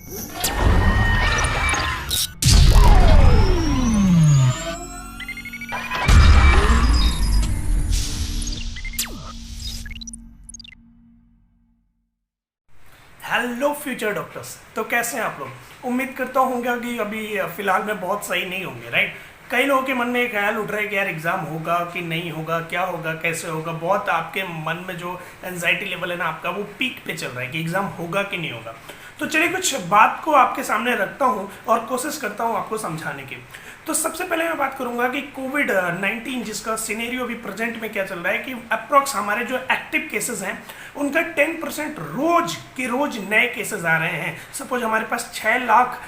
Hello future doctors. तो कैसे हैं आप लोग? उम्मीद करता होंगे कि अभी फिलहाल में बहुत सही नहीं होंगे, राइट। कई लोगों के मन में एक ख्याल उठ रहा है कि यार एग्ज़ाम होगा कि नहीं होगा, क्या होगा, कैसे होगा। बहुत आपके मन में जो एंजाइटी लेवल है ना आपका, वो पीक पे चल रहा है कि एग्ज़ाम होगा कि नहीं होगा। तो चलिए कुछ बात को आपके सामने रखता हूँ और कोशिश करता हूँ आपको समझाने की। तो सबसे पहले मैं बात करूंगा कि कोविड-19 जिसका सिनेरियो अभी प्रेजेंट में क्या चल रहा है कि अप्रॉक्स हमारे जो एक्टिव केसेस हैं उनका 10% रोज के रोज नए केसेस आ रहे हैं। सपोज हमारे पास 6 लाख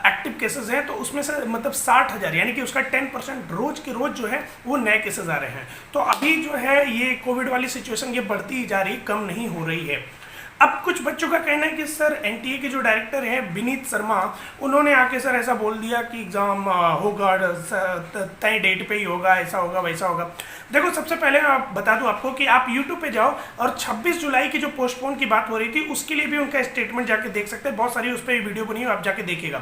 एक्टिव केसेस हैं, तो उसमें से मतलब 60,000 यानी कि उसका 10% रोज के रोज जो है वो नए केसेस आ रहे हैं। तो अभी जो है ये कोविड वाली सिचुएशन ये बढ़ती ही जा रही, कम नहीं हो रही है। अब कुछ बच्चों का कहना है कि सर एनटीए के जो डायरेक्टर हैं विनीत शर्मा, उन्होंने आके सर ऐसा बोल दिया कि एग्ज़ाम होगा, तय डेट पे ही होगा, ऐसा होगा वैसा होगा। देखो सबसे पहले मैं बता दूं आपको कि आप यूट्यूब पे जाओ और 26 जुलाई की जो पोस्टपोन की बात हो रही थी उसके लिए भी उनका स्टेटमेंट जाके देख सकते हैं। बहुत सारी उस पर वीडियो बनी है, आप जाके देखिएगा।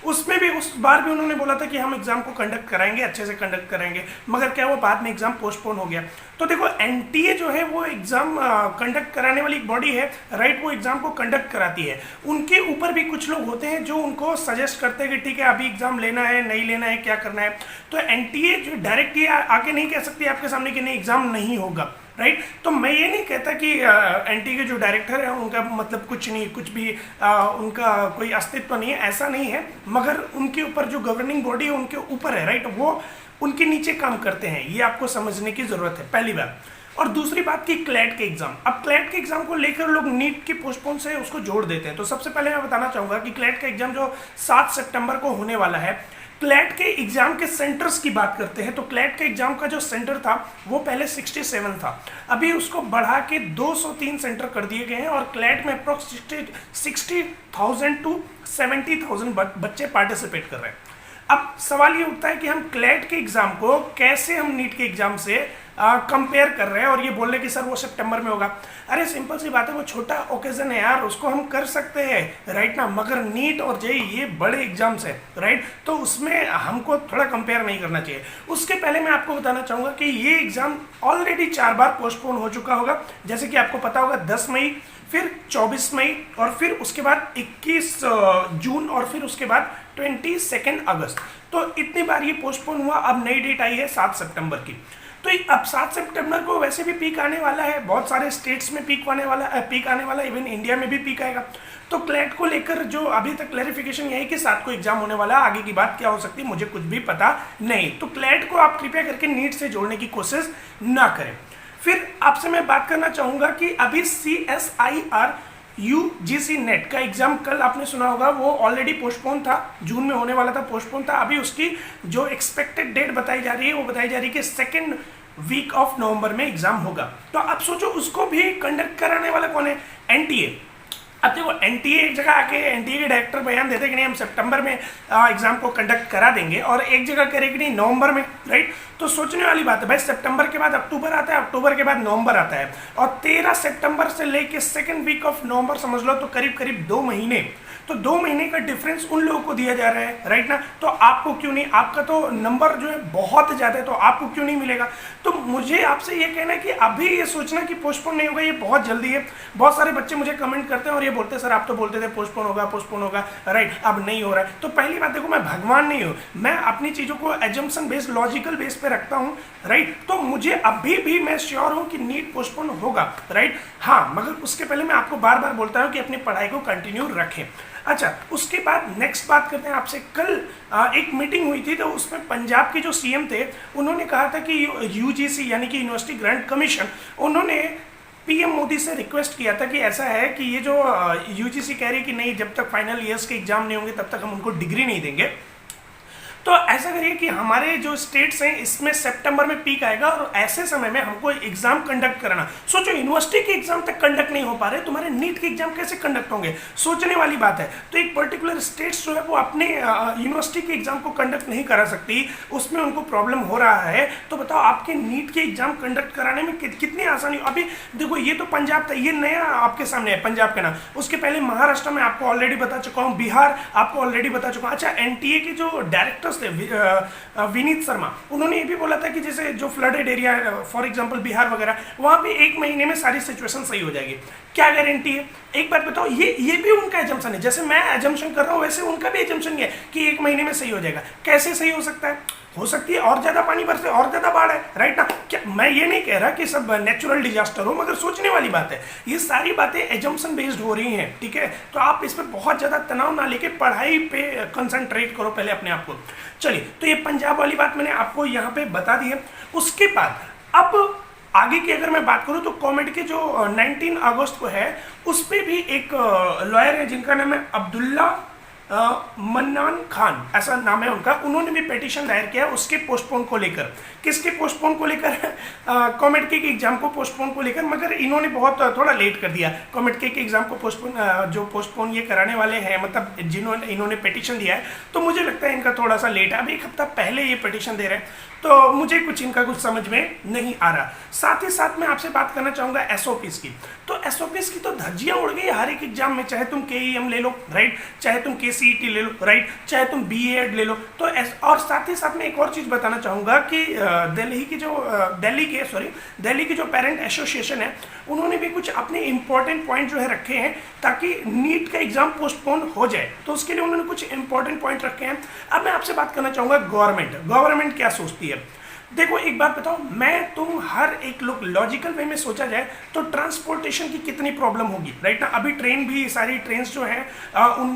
उसमें भी उस बार भी उन्होंने बोला था कि हम एग्जाम को कंडक्ट कराएंगे, अच्छे से कंडक्ट करेंगे, मगर क्या वो बाद में एग्जाम पोस्टपोन हो गया। तो देखो एनटीए जो है वो एग्जाम कंडक्ट कराने वाली एक बॉडी है, राइट। वो एग्जाम को कंडक्ट कराती है। उनके ऊपर भी कुछ लोग होते हैं जो उनको सजेस्ट करते हैं कि ठीक है अभी एग्जाम लेना है, नहीं लेना है, क्या करना है। तो एनटीए जो डायरेक्ट ये आके नहीं कह सकती आपके सामने कि नहीं एग्जाम नहीं होगा, राइट। तो मैं ये नहीं कहता कि एनटीए के जो डायरेक्टर है उनका मतलब कुछ नहीं, कुछ भी उनका कोई अस्तित्व नहीं है, ऐसा नहीं है। मगर उनके ऊपर जो गवर्निंग बॉडी है उनके ऊपर है, राइट। वो उनके नीचे काम करते हैं, ये आपको समझने की जरूरत है, पहली बात। और दूसरी बात की क्लैट के एग्जाम, अब क्लैट के एग्जाम को लेकर लोग नीट के पोस्टपोन से उसको जोड़ देते हैं। तो सबसे पहले मैं बताना चाहूंगा कि क्लैट का एग्जाम जो 7 सितंबर को होने वाला है, क्लैट के एग्जाम के सेंटर्स की बात करते हैं तो क्लैट के एग्जाम का जो सेंटर था वो पहले 67 था, अभी उसको बढ़ा के 203 सेंटर कर दिए गए हैं और क्लैट में अप्रोक्स 60,000 टू 70,000 बच्चे पार्टिसिपेट कर रहे हैं। अब सवाल ये उठता है कि हम क्लैट के एग्जाम को कैसे हम नीट के एग्जाम से कंपेयर कर रहे हैं और ये बोल रहे कि सर वो सितंबर में होगा। अरे सिंपल सी बात है, वो छोटा ओकेजन है यार, उसको हम कर सकते हैं, राइट ना। मगर नीट और जेईई ये बड़े एग्जाम्स है, राइट। तो उसमें हमको थोड़ा कंपेयर नहीं करना चाहिए। उसके पहले मैं आपको बताना चाहूंगा कि ये एग्जाम ऑलरेडी 4 बार पोस्टपोन हो चुका होगा। जैसे कि आपको पता होगा 10 मई, फिर 24 मई और फिर उसके बाद 21 जून और फिर उसके बाद 22 अगस्त। तो इतनी बार ये पोस्टपोन हुआ। अब नई डेट आई है 7 सितंबर की। तो अब 7 सितंबर को वैसे भी पीक आने वाला है, बहुत सारे स्टेट्स में पीक आने वाला, इवन इंडिया में भी पीक आएगा। तो क्लैट को लेकर जो अभी तक क्लैरिफिकेशन यही कि 7 को एग्जाम होने वाला है, आगे की बात क्या हो सकती है मुझे कुछ भी पता नहीं। तो क्लैट को आप कृपया करके नीट से जोड़ने की कोशिश ना करें। फिर आपसे मैं बात करना चाहूंगा कि अभी CSIR UGC नेट का एग्जाम कल आपने सुना होगा, वो ऑलरेडी पोस्टपोन था, जून में होने वाला था, पोस्टपोन था। अभी उसकी जो एक्सपेक्टेड डेट बताई जा रही है वो बताई जा रही है कि 2nd वीक ऑफ नवंबर में एग्जाम होगा। तो अब सोचो उसको भी कंडक्ट कराने वाला कौन है? एनटीए। अब देखो एनटीए एक जगह आके एनटीए के डायरेक्टर बयान देते कि नहीं हम सितंबर में एग्जाम को कंडक्ट करा देंगे और एक जगह करे कि नहीं नवंबर में, राइट। तो सोचने वाली बात है भाई, सितंबर के बाद अक्टूबर आता है, अक्टूबर के बाद नवंबर आता है और 13 सितंबर से लेके 2nd वीक ऑफ नवंबर समझ लो तो करीब करीब 2 महीने। तो 2 महीने का डिफरेंस उन लोगों को दिया जा रहा है, राइट ना। तो आपको क्यों नहीं, आपका तो नंबर जो है बहुत ज्यादा है, तो आपको क्यों नहीं मिलेगा? तो मुझे आपसे ये कहना है कि अभी ये सोचना कि पोस्टपोन नहीं होगा ये बहुत जल्दी है। बहुत सारे बच्चे मुझे कमेंट करते हैं और ये बोलते हैं सर आप तो बोलते थे पोस्टपोन होगा, राइट, अब नहीं हो रहा है। तो पहली बात देखो, मैं भगवान नहीं हूँ, मैं अपनी चीजों को एजम्पशन बेस्ड, लॉजिकल बेस पे रखता हूँ, राइट। तो मुझे अभी भी मैं श्योर हूँ कि नीट पोस्टपोन होगा, राइट। हाँ, मगर उसके पहले मैं आपको बार बार बोलता हूँ कि अपनी पढ़ाई को कंटिन्यू रखें। अच्छा, उसके बाद नेक्स्ट बात करते हैं आपसे। कल एक मीटिंग हुई थी तो उसमें पंजाब के जो सीएम थे उन्होंने कहा था कि यूजीसी यानी कि यूनिवर्सिटी ग्रांट कमीशन, उन्होंने पीएम मोदी से रिक्वेस्ट किया था कि ऐसा है कि ये जो यूजीसी कह रही है कि नहीं जब तक फाइनल ईयर्स के एग्जाम नहीं होंगे तब तक हम उनको डिग्री नहीं देंगे। तो ऐसा करिए कि हमारे जो स्टेट्स हैं इसमें सितंबर में पीक आएगा और ऐसे समय में हमको एग्जाम कंडक्ट करना, सोचो यूनिवर्सिटी के एग्जाम तक कंडक्ट नहीं हो पा रहे, तुम्हारे नीट के एग्जाम कैसे कंडक्ट होंगे, सोचने वाली बात है। तो एक पर्टिकुलर स्टेट्स जो है वो अपने यूनिवर्सिटी के एग्जाम को कंडक्ट नहीं करा सकती, उसमें उनको प्रॉब्लम हो रहा है। तो बताओ आपके नीट के एग्जाम कंडक्ट कराने में कितनी आसानी। अभी देखो ये तो पंजाब था, ये नया आपके सामने है पंजाब का नाम, उसके पहले महाराष्ट्र में आपको ऑलरेडी बता चुका हूँ, बिहार आपको ऑलरेडी बता चुका हूँ। अच्छा एनटीए के जो डायरेक्टर्स थे विनीत शर्मा, उन्होंने ये भी बोला था कि जैसे जो flooded area for example Bihar वगैरह, वहां पे 1 महीने में सारी सिचुएशन सही हो जाएगी। क्या गारंटी है? एक बात बताओ, ये भी उनका एजम्पशन है, जैसे मैं एजम्पशन कर रहा हूँ वैसे उनका भी एजम्पशन है कि 1 महीने में सही हो जाएगा। कैसे सही हो सकता है? हो सकती है और ज्यादा पानी बरसे, और ज्यादा बाढ़ है, राइट ना। क्या मैं ये नहीं कह रहा कि सब नेचुरल डिजास्टर हो, मगर सोचने वाली बात है। ये सारी बातें एजम्पशन बेस्ड हो रही हैं, ठीक है। तो आप इस पर बहुत ज्यादा तनाव ना लेके पढ़ाई पे कंसंट्रेट करो पहले अपने आप को। चलिए, तो ये पंजाब वाली बात मैंने आपको यहाँ पे बता दी है। उसके बाद अब आगे की अगर मैं बात करूं तो कॉमेडी के जो 19 अगस्त को है, उस पर भी एक लॉयर है जिनका नाम है अब्दुल्ला मन्नान खान, ऐसा नाम है उनका। उन्होंने भी पिटीशन दायर किया उसके पोस्टपोन को लेकर। किसके पोस्टपोन को लेकर? कॉमेड के एग्जाम को पोस्टपोन को लेकर, मगर इन्होंने बहुत थोड़ा लेट कर दिया। कॉमेड के एग्जाम को पोस्टपोन ये कराने वाले हैं, मतलब जिन्होंने इन्होंने पिटीशन दिया है, तो मुझे लगता है इनका थोड़ा सा लेट है। अब 1 हफ्ता पहले ये पिटीशन दे रहे हैं, तो मुझे इनका कुछ समझ में नहीं आ रहा। साथ ही साथ मैं आपसे बात करना चाहूंगा एसओपीस की। तो एसओपीस की तो धज्जियां उड़ गई हर एक एग्जाम में, चाहे तुम केईएम ले लो, राइट, चाहे तुम केसीईटी ले लो, राइट, चाहे तुम बीएड ले लो। तो और साथ ही साथ मैं एक और चीज बताना चाहूंगा कि दिल्ली की जो पेरेंट एसोसिएशन है, उन्होंने भी कुछ अपने इंपॉर्टेंट पॉइंट जो है रखे हैं ताकि नीट का एग्जाम पोस्टपोन हो जाए। तो उसके लिए उन्होंने कुछ इंपॉर्टेंट पॉइंट रखे हैं। अब मैं आपसे बात करना चाहूंगा गवर्नमेंट क्या सोचती है। देखो एक बात बताओ, मैं तुम हर एक लोग लॉजिकल वे में सोचा जाए तो ट्रांसपोर्टेशन की कितनी प्रॉब्लम होगी, राइट ना। अभी ट्रेन भी, सारी ट्रेन जो है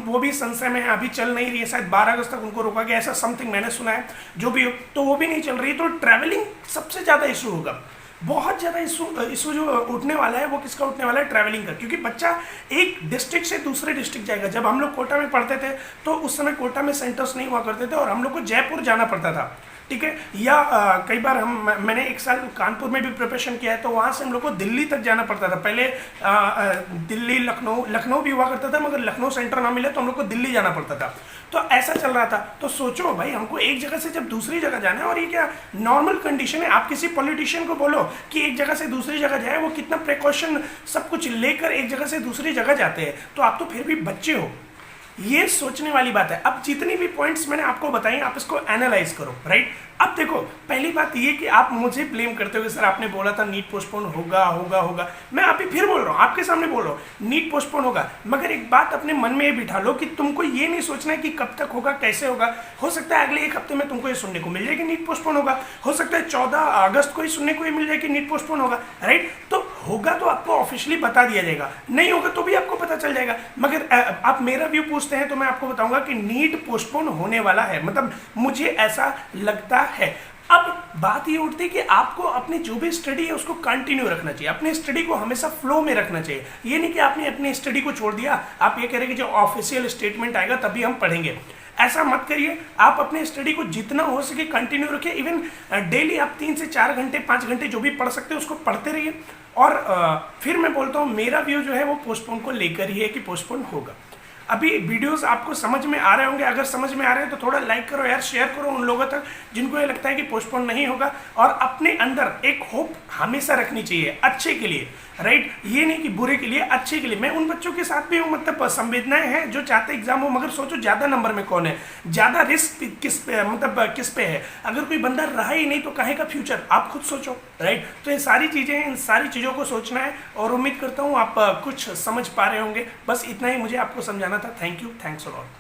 वो भी संशय में है, अभी चल नहीं रही है, शायद 12 अगस्त तक उनको रोका गया, ऐसा समथिंग मैंने सुना है। जो भी हो, तो वो भी नहीं चल रही। तो ट्रैवलिंग सबसे ज्यादा इशू होगा, बहुत ज्यादा इशू जो उठने वाला है वो किसका उठने वाला है? ट्रैवलिंग का। क्योंकि बच्चा एक डिस्ट्रिक्ट से दूसरे डिस्ट्रिक्ट जाएगा। जब हम लोग कोटा में पढ़ते थे तो उस समय कोटा में सेंटर्स नहीं हुआ करते थे और हम लोग को जयपुर जाना पड़ता था, ठीक है। या कई बार मैंने 1 साल कानपुर में भी प्रिपरेशन किया है, तो वहाँ से हम लोग को दिल्ली तक जाना पड़ता था। पहले दिल्ली लखनऊ भी हुआ करता था, मगर लखनऊ सेंटर ना मिले तो हम लोग को दिल्ली जाना पड़ता था। तो ऐसा चल रहा था। तो सोचो भाई, हमको एक जगह से जब दूसरी जगह जाना है, और ये क्या नॉर्मल कंडीशन है। आप किसी पॉलिटिशियन को बोलो कि एक जगह से दूसरी जगह जाए, वो कितना प्रिकॉशन सब कुछ लेकर एक जगह से दूसरी जगह जाते हैं। तो आप तो फिर भी बच्चे हो, ये सोचने वाली बात है। अब जितनी भी पॉइंट्स मैंने आपको बताई, आप इसको एनालाइज करो, राइट। अब देखो, पहली बात ये कि आप मुझे ब्लेम करते हो कि सर आपने बोला था नीट पोस्टपोन होगा। मैं अभी फिर बोल रहा हूँ, आपके सामने बोल रहा हूँ, नीट पोस्टपोन होगा। मगर एक बात अपने मन में बिठा लो कि तुमको ये नहीं सोचना है कि कब तक होगा, कैसे होगा। हो सकता है अगले 1 हफ्ते में तुमको ये सुनने को मिल जाए कि नीट पोस्टपोन होगा, हो सकता है 14 अगस्त को ही सुनने को मिल जाए कि नीट पोस्टपोन होगा, राइट। तो होगा तो आपको ऑफिशियली बता दिया जाएगा, नहीं होगा तो भी आपको पता चल जाएगा। मगर आप मेरा व्यू पूछते हैं तो मैं आपको बताऊंगा कि नीट पोस्टपोन होने वाला है, मतलब मुझे ऐसा लगता है। अब बात ये उठती है कि आपको अपनी जो भी स्टडी है उसको कंटिन्यू रखना चाहिए, अपनी स्टडी को हमेशा फ्लो में रखना चाहिए। ये नहीं कि आपने अपनी स्टडी को छोड़ दिया, आप ये कह रहे हैं कि जो ऑफिशियल स्टेटमेंट आएगा तभी हम पढ़ेंगे। ऐसा मत करिए। आप अपने स्टडी को जितना हो सके कंटिन्यू रखिए। इवन डेली आप 3 से 4 घंटे 5 घंटे जो भी पढ़ सकते हो उसको पढ़ते रहिए। और फिर मैं बोलता हूँ, मेरा व्यू जो है वो पोस्टपोन को लेकर ही है कि पोस्टपोन होगा। अभी वीडियोस आपको समझ में आ रहे होंगे, अगर समझ में आ रहे हैं तो थोड़ा लाइक करो यार, शेयर करो उन लोगों तक जिनको ये लगता है कि पोस्टपोन नहीं होगा। और अपने अंदर एक होप हमेशा रखनी चाहिए अच्छे के लिए, राइट। ये नहीं कि बुरे के लिए, अच्छे के लिए। मैं उन बच्चों के साथ भी हूँ, मतलब संवेदनाएं हैं जो चाहते एग्जाम हो, मगर सोचो ज्यादा नंबर में कौन है, ज्यादा रिस्क किस पे, मतलब किस पे है। अगर कोई बंदा रहा ही नहीं तो काहे का फ्यूचर, आप खुद सोचो, राइट। तो ये सारी चीजें हैं, इन सारी चीजों को सोचना है और उम्मीद करता हूँ आप कुछ समझ पा रहे होंगे। बस इतना ही मुझे आपको समझाना था। Thank you, thanks a lot.